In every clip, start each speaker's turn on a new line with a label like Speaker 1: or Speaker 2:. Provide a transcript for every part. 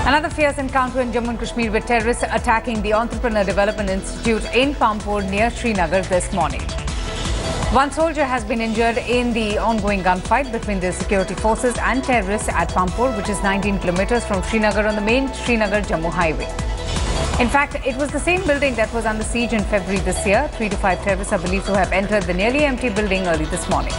Speaker 1: Another fierce encounter in Jammu and Kashmir with terrorists attacking the Entrepreneur Development Institute in Pampur near Srinagar this morning. One soldier has been injured in the ongoing gunfight between the security forces and terrorists at Pampur, which is 19 kilometers from Srinagar on the main Srinagar-Jammu highway. In fact, it was the same building that was under siege in February this year. 3 to 5 terrorists are believed to have entered the nearly empty building early this morning.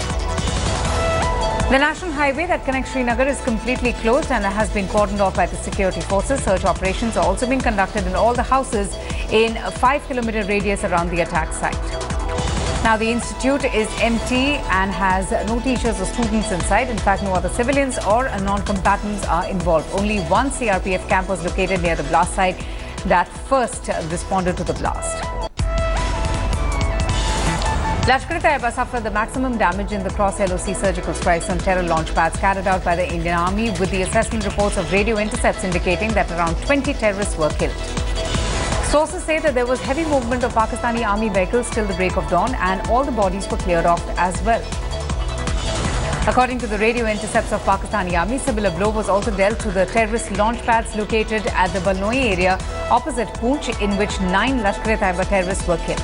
Speaker 1: The national highway that connects Srinagar is completely closed and has been cordoned off by the security forces. Search operations are also being conducted in all the houses in a 5-kilometer radius around the attack site. Now, the institute is empty and has no teachers or students inside. In fact, no other civilians or non-combatants are involved. Only one CRPF camp was located near the blast site that first responded to the blast. Lashkar-e-Taiba suffered the maximum damage in the cross-LOC surgical strikes on terror launch pads carried out by the Indian Army, with the assessment reports of radio intercepts indicating that around 20 terrorists were killed. Sources say that there was heavy movement of Pakistani Army vehicles till the break of dawn, and all the bodies were cleared off as well. According to the radio intercepts of Pakistani Army, similar blow was also dealt to the terrorist launch pads located at the Balnoi area opposite Poonch, in which 9 Lashkar-e-Taiba terrorists were killed.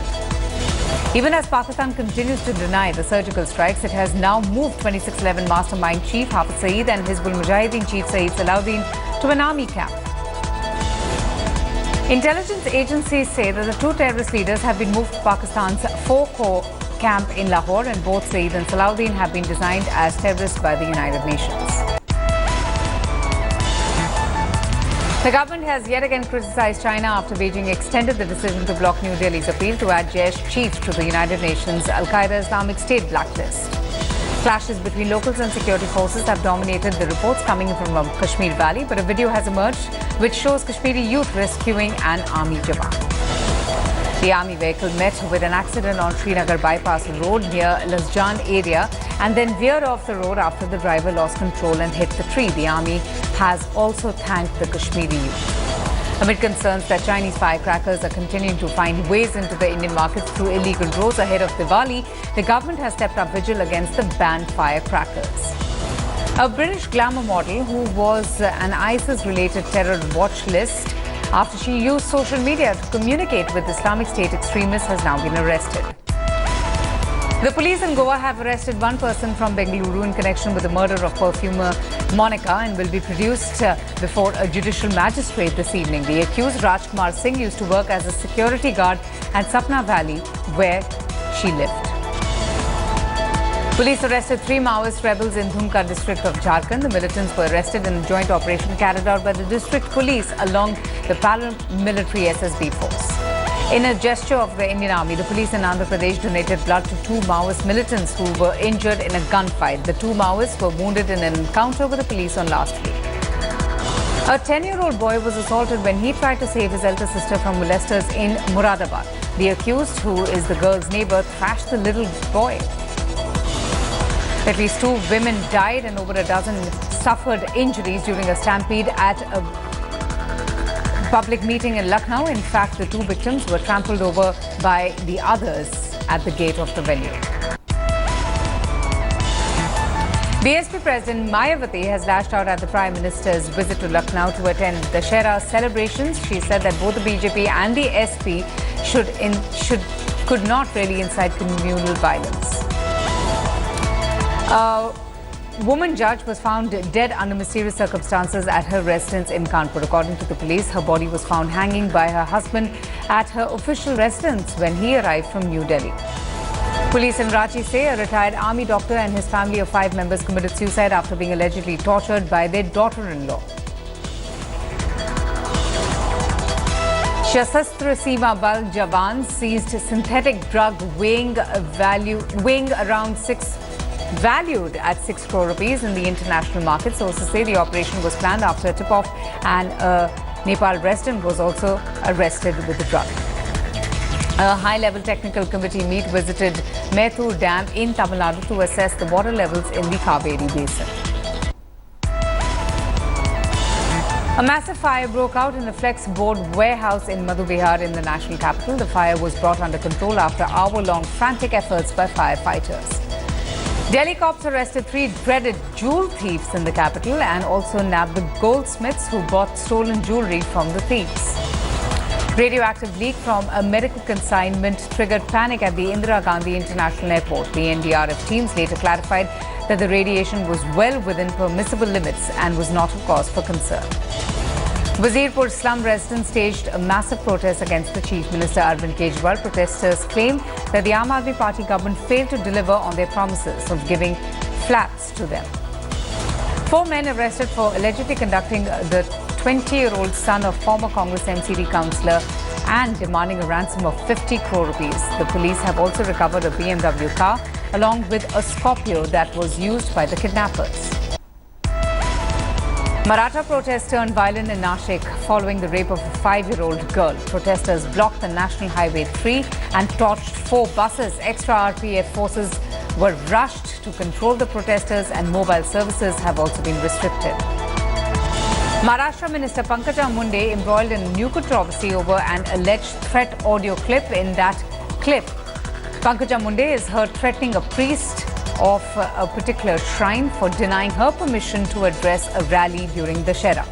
Speaker 1: Even as Pakistan continues to deny the surgical strikes, it has now moved 2611 mastermind chief Hafiz Saeed and Hizbul Mujahideen chief Saeed Salahuddin to an army camp. Intelligence agencies say that the 2 terrorist leaders have been moved to Pakistan's 4-corps camp in Lahore, and both Saeed and Salahuddin have been designed as terrorists by the United Nations. The government has yet again criticized China after Beijing extended the decision to block New Delhi's appeal to add Jaish chief to the United Nations Al-Qaeda Islamic State blacklist. Clashes between locals and security forces have dominated the reports coming from Kashmir Valley, but a video has emerged which shows Kashmiri youth rescuing an army jawan. The army vehicle met with an accident on Srinagar bypass road near Lasjan area and then veered off the road after the driver lost control and hit the tree. The army has also thanked the Kashmiri youth. Amid concerns that Chinese firecrackers are continuing to find ways into the Indian markets through illegal roads ahead of Diwali, the government has stepped up vigil against the banned firecrackers. A British glamour model who was an ISIS-related terror watch list after she used social media to communicate with Islamic State extremists has now been arrested. The police in Goa have arrested one person from Bengaluru in connection with the murder of perfumer Monica and will be produced before a judicial magistrate this evening. The accused, Rajkumar Singh, used to work as a security guard at Sapna Valley, where she lived. Police arrested 3 Maoist rebels in Dhumka district of Jharkhand. The militants were arrested in a joint operation carried out by the district police along the paramilitary SSB force. In a gesture of the Indian Army, the police in Andhra Pradesh donated blood to 2 Maoist militants who were injured in a gunfight. The 2 Maoists were wounded in an encounter with the police on last week. A 10-year-old boy was assaulted when he tried to save his elder sister from molesters in Muradabad. The accused, who is the girl's neighbor, thrashed the little boy. At least 2 women died and over a dozen suffered injuries during a stampede at a public meeting in Lucknow. In fact, the 2 victims were trampled over by the others at the gate of the venue. BSP President Mayawati has lashed out at the Prime Minister's visit to Lucknow to attend the Dussehra celebrations. She said that both the BJP and the SP could not really incite communal violence. A woman judge was found dead under mysterious circumstances at her residence in Kanpur. According to the police, her body was found hanging by her husband at her official residence when he arrived from New Delhi. Police in Ranchi say a retired army doctor and his family of 5 members committed suicide after being allegedly tortured by their daughter-in-law. Shasastra Seema Bal Jawans seized synthetic drug valued at 6 crore rupees in the international market. Sources say the operation was planned after a tip-off, and a Nepal resident was also arrested with the drug. A high-level technical committee visited Methur Dam in Tamil Nadu to assess the water levels in the Khabare basin. A massive fire broke out in a flex board warehouse in Madhubihar in the national capital. The fire was brought under control after hour-long frantic efforts by firefighters. Delhi cops arrested 3 dreaded jewel thieves in the capital and also nabbed the goldsmiths who bought stolen jewellery from the thieves. Radioactive leak from a medical consignment triggered panic at the Indira Gandhi International Airport. The NDRF teams later clarified that the radiation was well within permissible limits and was not a cause for concern. Wazirpur slum residents staged a massive protest against the Chief Minister Arvind Kejriwal. Protesters claim that the Aam Aadmi Party government failed to deliver on their promises of giving flats to them. 4 men arrested for allegedly conducting the 20-year-old son of former Congress MCD councillor and demanding a ransom of 50 crore rupees. The police have also recovered a BMW car along with a Scorpio that was used by the kidnappers. Maratha protests turned violent in Nashik following the rape of a 5-year-old girl. Protesters blocked the National Highway 3 and torched 4 buses. Extra RPF forces were rushed to control the protesters and mobile services have also been restricted. Maharashtra Minister Pankaja Munde embroiled in a new controversy over an alleged threat audio clip. In that clip, Pankaja Munde is heard threatening a priest of a particular shrine for denying her permission to address a rally during Dussehra.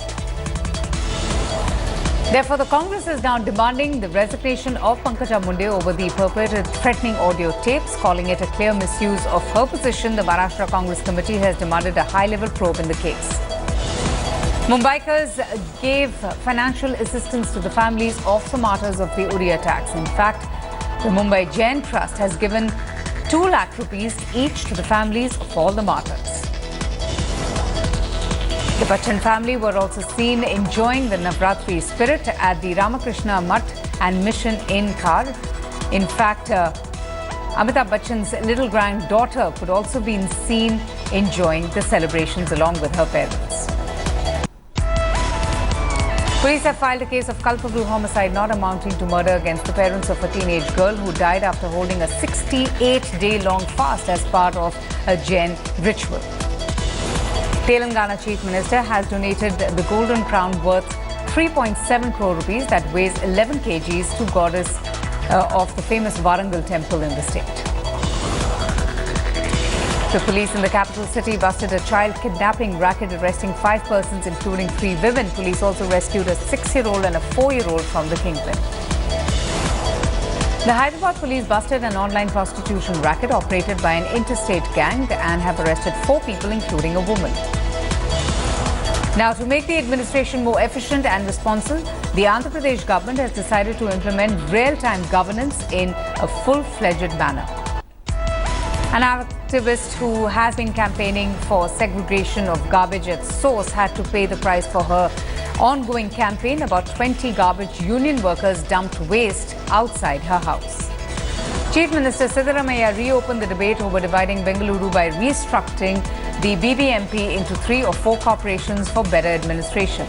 Speaker 1: Therefore, the Congress is now demanding the resignation of Pankaja Munde over the purported threatening audio tapes, calling it a clear misuse of her position. The Maharashtra Congress Committee has demanded a high-level probe in the case. Mumbaikas gave financial assistance to the families of the martyrs of the Uri attacks. In fact, the Mumbai Jain Trust has given 2 lakh rupees each to the families of all the martyrs. The Bachchan family were also seen enjoying the Navratri spirit at the Ramakrishna Mutt and Mission in Khar. In fact, Amitabh Bachchan's little granddaughter could also be seen enjoying the celebrations along with her parents. Police have filed a case of culpable homicide not amounting to murder against the parents of a teenage girl who died after holding a 68-day-long fast as part of a Jain ritual. Telangana Chief Minister has donated the golden crown worth 3.7 crore rupees that weighs 11 kgs to goddess of the famous Warangal temple in the state. The police in the capital city busted a child kidnapping racket, arresting 5 persons, including 3 women. Police also rescued a 6-year-old and a 4-year-old from the kingpin. The Hyderabad police busted an online prostitution racket operated by an interstate gang and have arrested 4 people, including a woman. Now, to make the administration more efficient and responsive, the Andhra Pradesh government has decided to implement real-time governance in a full-fledged manner. An activist who has been campaigning for segregation of garbage at source had to pay the price for her ongoing campaign. About 20 garbage union workers dumped waste outside her house. Chief Minister Siddaramaiah reopened the debate over dividing Bengaluru by restructuring the BBMP into 3 or 4 corporations for better administration.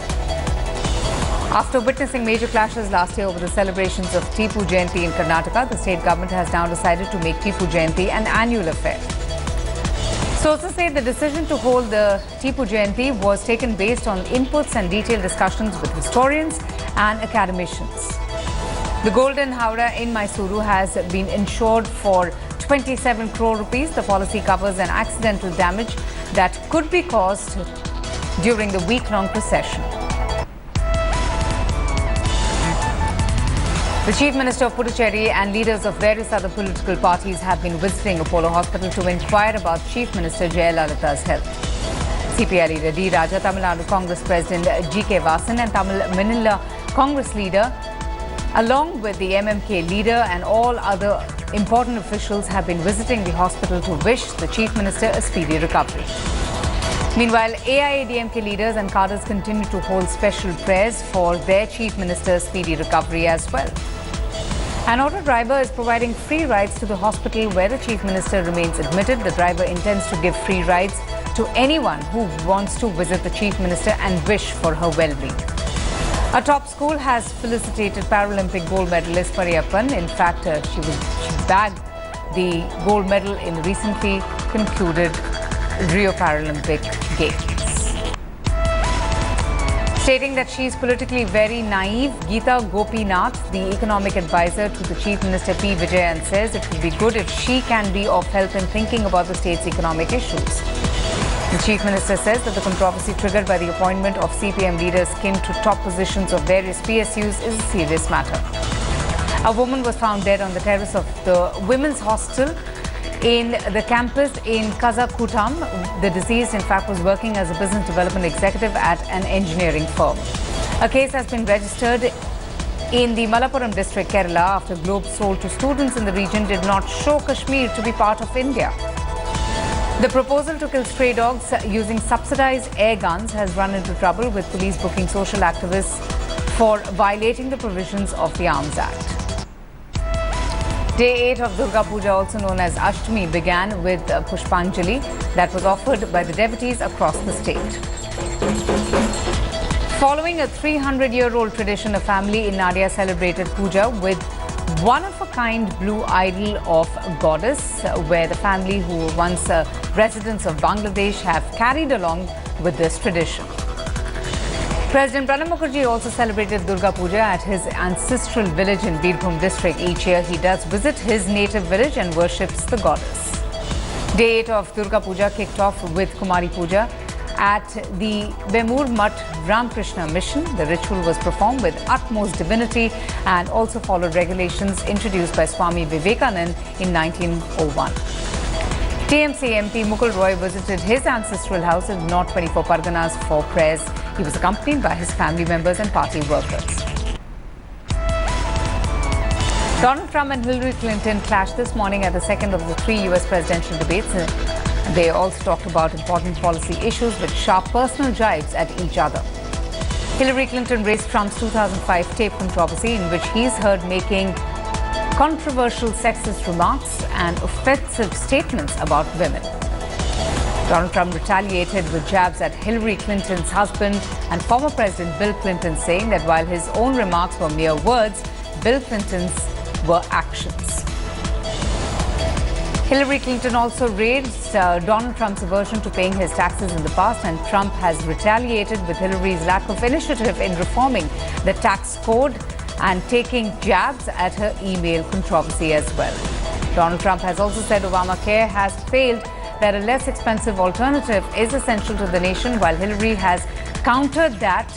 Speaker 1: After witnessing major clashes last year over the celebrations of Tipu Jayanti in Karnataka, the state government has now decided to make Tipu Jayanti an annual affair. Sources say the decision to hold the Tipu Jayanti was taken based on inputs and detailed discussions with historians and academicians. The Golden Howrah in Mysuru has been insured for 27 crore rupees. The policy covers an accidental damage that could be caused during the week-long procession. The Chief Minister of Puducherry and leaders of various other political parties have been visiting Apollo Hospital to inquire about Chief Minister Jayalalitha's health. CPI leader D. Raja, Tamil Nadu Congress President G.K. Vasan and Tamil Manila Congress leader, along with the MMK leader and all other important officials, have been visiting the hospital to wish the Chief Minister a speedy recovery. Meanwhile, AIADMK leaders and cadres continue to hold special prayers for their Chief Minister's speedy recovery as well. An auto driver is providing free rides to the hospital where the Chief Minister remains admitted. The driver intends to give free rides to anyone who wants to visit the Chief Minister and wish for her well-being. A top school has felicitated Paralympic gold medalist Pariyappan. In fact, she bagged the gold medal in the recently concluded Rio Paralympic Games. Stating that she is politically very naive, Geeta Gopinath, the economic advisor to the Chief Minister P. Vijayan, says it would be good if she can be of help in thinking about the state's economic issues. The Chief Minister says that the controversy triggered by the appointment of CPM leaders kin to top positions of various PSUs is a serious matter. A woman was found dead on the terrace of the women's hostel in the campus in Kazakutam. The deceased, in fact, was working as a business development executive at an engineering firm. A case has been registered in the Malappuram district, Kerala, after globes sold to students in the region did not show Kashmir to be part of India. The proposal to kill stray dogs using subsidized air guns has run into trouble, with police booking social activists for violating the provisions of the Arms Act. Day 8 of Durga Puja, also known as Ashtami, began with Pushpanjali that was offered by the devotees across the state. Following a 300-year-old tradition, a family in Nadia celebrated Puja with one-of-a-kind blue idol of goddess, where the family, who were once residents of Bangladesh, have carried along with this tradition. President Pranab Mukherjee also celebrated Durga Puja at his ancestral village in Birbhum district. Each year he does visit his native village and worships the goddess. Day 8 of Durga Puja kicked off with Kumari Puja at the Vemula Mutt Ramakrishna mission. The ritual was performed with utmost divinity and also followed regulations introduced by Swami Vivekanand in 1901. TMC MP Mukul Roy visited his ancestral house in North 24 Parganas for prayers. He was accompanied by his family members and party workers. Donald Trump and Hillary Clinton clashed this morning at the second of the three US presidential debates. They also talked about important policy issues with sharp personal jibes at each other. Hillary Clinton raised Trump's 2005 tape controversy, in which he's heard making controversial sexist remarks and offensive statements about women. Donald Trump retaliated with jabs at Hillary Clinton's husband and former President Bill Clinton, saying that while his own remarks were mere words, Bill Clinton's were actions. Hillary Clinton also raised Donald Trump's aversion to paying his taxes in the past, and Trump has retaliated with Hillary's lack of initiative in reforming the tax code and taking jabs at her email controversy as well. Donald Trump has also said Obamacare has failed, that a less expensive alternative is essential to the nation, while Hillary has countered that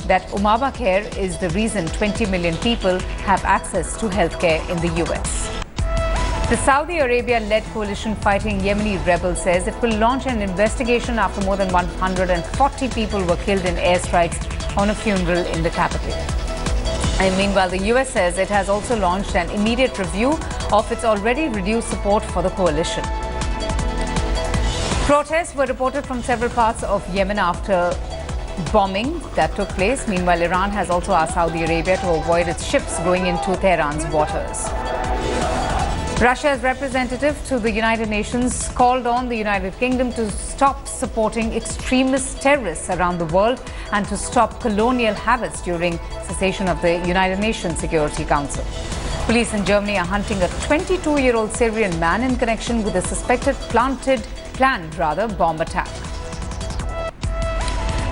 Speaker 1: Obamacare is the reason 20 million people have access to healthcare in the US. The Saudi Arabia-led coalition fighting Yemeni rebels says it will launch an investigation after more than 140 people were killed in airstrikes on a funeral in the capital. And meanwhile, the US says it has also launched an immediate review of its already reduced support for the coalition. Protests were reported from several parts of Yemen after bombing that took place. Meanwhile, Iran has also asked Saudi Arabia to avoid its ships going into Tehran's waters. Russia's representative to the United Nations called on the United Kingdom to stop supporting extremist terrorists around the world and to stop colonial habits during cessation of the United Nations Security Council. Police in Germany are hunting a 22-year-old Syrian man in connection with a suspected planned bomb attack.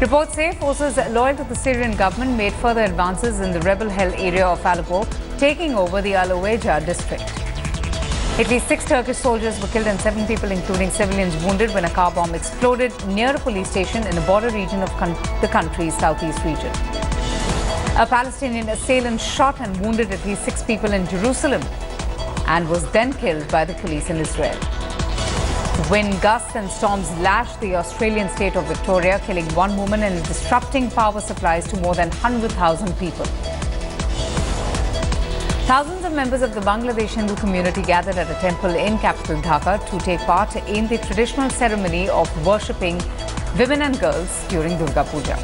Speaker 1: Reports say forces loyal to the Syrian government made further advances in the rebel-held area of Aleppo, taking over the Al-Uwaija district. At least 6 Turkish soldiers were killed and 7 people, including civilians, wounded when a car bomb exploded near a police station in a border region of the country's southeast region. A Palestinian assailant shot and wounded at least 6 people in Jerusalem and was then killed by the police in Israel. Wind gusts and storms lashed the Australian state of Victoria, killing 1 woman and disrupting power supplies to more than 100,000 people. Thousands of members of the Bangladesh Hindu community gathered at a temple in capital Dhaka to take part in the traditional ceremony of worshipping women and girls during Durga Puja.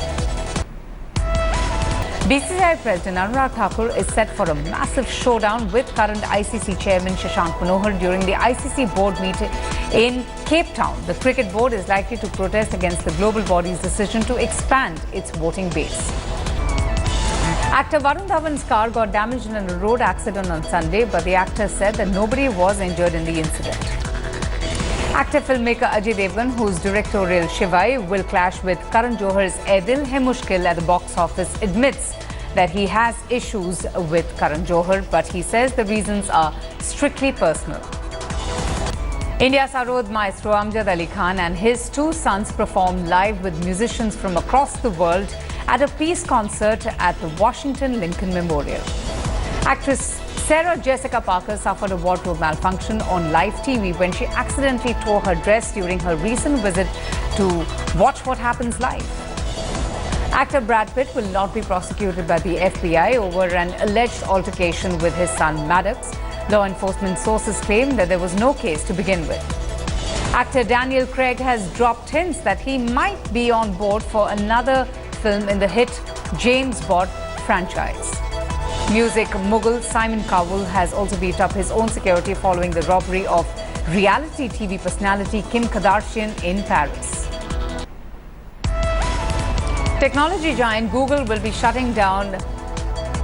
Speaker 1: DCA President Arun Thakur is set for a massive showdown with current ICC Chairman Shashank Manohar during the ICC board meeting in Cape Town. The cricket board is likely to protest against the global body's decision to expand its voting base. Actor Varun Dhawan's car got damaged in a road accident on Sunday, but the actor said that nobody was injured in the incident. Actor filmmaker Ajay Devgan, whose directorial Shivai will clash with Karan Johar's Ae Dil Hai Mushkil at the box office, admits that he has issues with Karan Johar, but he says the reasons are strictly personal. India's Sarod maestro Amjad Ali Khan and his two sons performed live with musicians from across the world at a peace concert at the Washington Lincoln Memorial. Actress Sarah Jessica Parker suffered a wardrobe malfunction on live TV when she accidentally tore her dress during her recent visit to Watch What Happens Live. Actor Brad Pitt will not be prosecuted by the FBI over an alleged altercation with his son Maddox. Law enforcement sources claim that there was no case to begin with. Actor Daniel Craig has dropped hints that he might be on board for another film in the hit James Bond franchise. Music mogul Simon Cowell has also beefed up his own security following the robbery of reality TV personality Kim Kardashian in Paris. Technology giant Google will be shutting down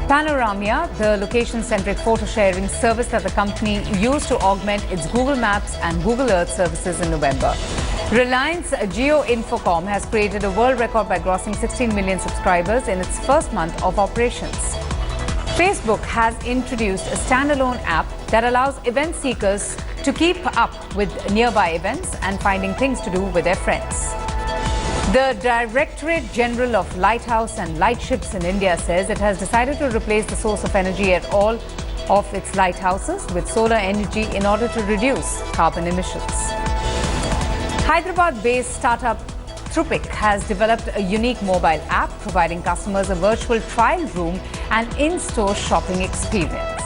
Speaker 1: Panoramia, the location-centric photo-sharing service that the company used to augment its Google Maps and Google Earth services in November. Reliance Jio Infocom has created a world record by grossing 16 million subscribers in its first month of operations. Facebook has introduced a standalone app that allows event seekers to keep up with nearby events and finding things to do with their friends. The Directorate General of Lighthouse and Lightships in India says it has decided to replace the source of energy at all of its lighthouses with solar energy in order to reduce carbon emissions. Hyderabad-based startup Trupic has developed a unique mobile app providing customers a virtual trial room and in-store shopping experience.